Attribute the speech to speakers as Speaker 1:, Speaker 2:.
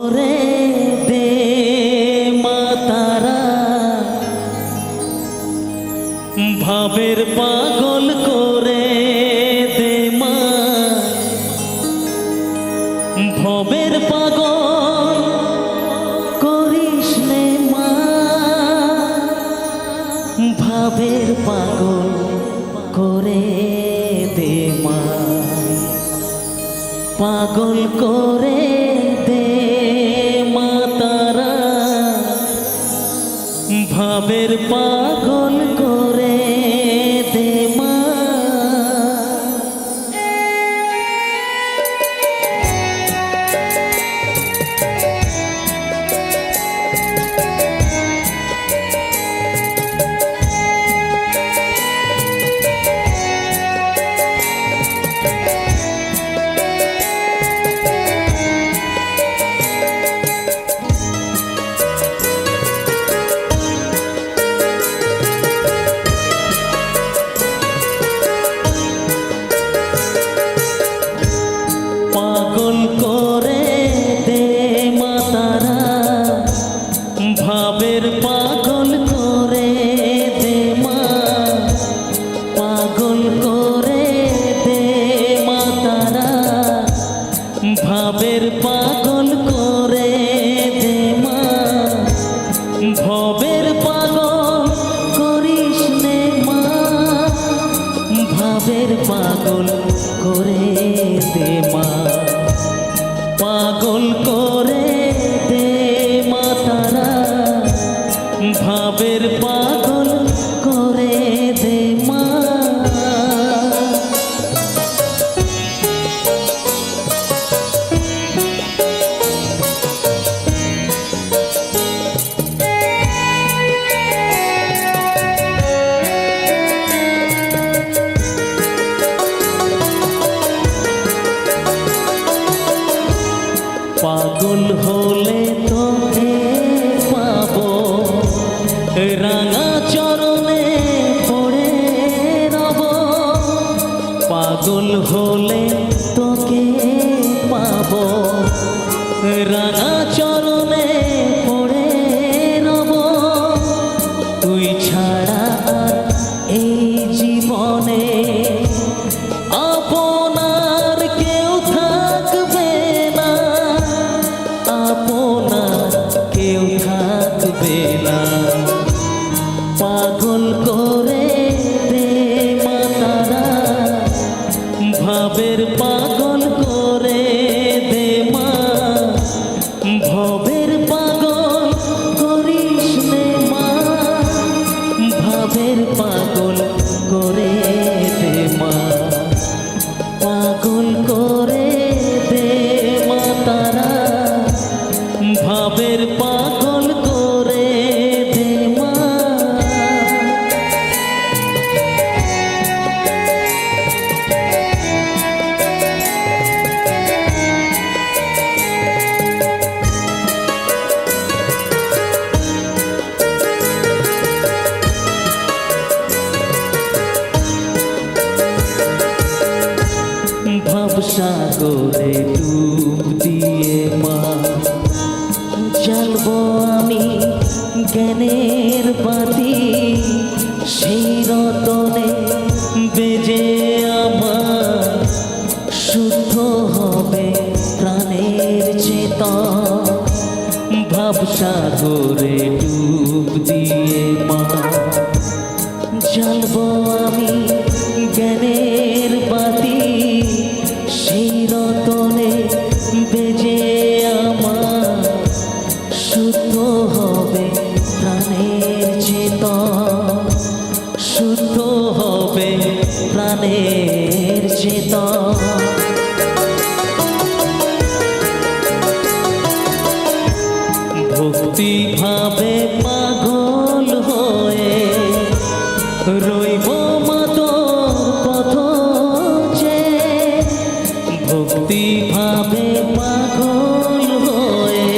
Speaker 1: রে দে মা তারা ভাবের পাগল করে দে মা ভবের পাগল করিস নে মা ভাবের পাগল করে দে মা পাগল করে দে মা তারা ভাবের পাগল করে দে মা পাগল করে দে মা তারা ভাবের পাগল করে দে মা পাগল করে দে মা তারা ভাবের পাগল করে দে মা ভবের পাগল করিস নে মা ভাবের পাগল করে দে মা পাগল করে দে মা তারা ভাবের পাগল করে দে মা পাগল হলে তোকে পাবো রাঙা চরণে পড়ে রব পাগল হলে তোকে পাবো রাঙা চরণে পড়ে রব তুই ছাড়া আর এই জীবনে আপনার কেউ থাকবে না আপনার কেউ থাকবে না পাগল করে দে মা তারা ভাবের পাগল করে দে মা ভবের পাগল করিস নে মা ভাবের পাগল করে দে মা পাগল করে দে মা তারা ভাবের পাগল করে দে মা ভাবসাগরে ডুব দিয়ে মা জ্বালবো আমি জ্ঞানের বাতি সেই রতনে বেজে আমার শুদ্ধ হবে প্রাণের চেতন ভাবসাগরে ডুব দিয়ে মা জ্বালবো আমি জ্ঞানের বাতি সেই রতনে বেজে আমার শুদ্ধ হবে প্রাণের চেতন শুদ্ধ হবে প্রাণের চেতন ভক্তি ভাবে পাগল হয়ে রইব মা তোর পথ চেয়ে ভক্তি ভাবে পাগল হয়ে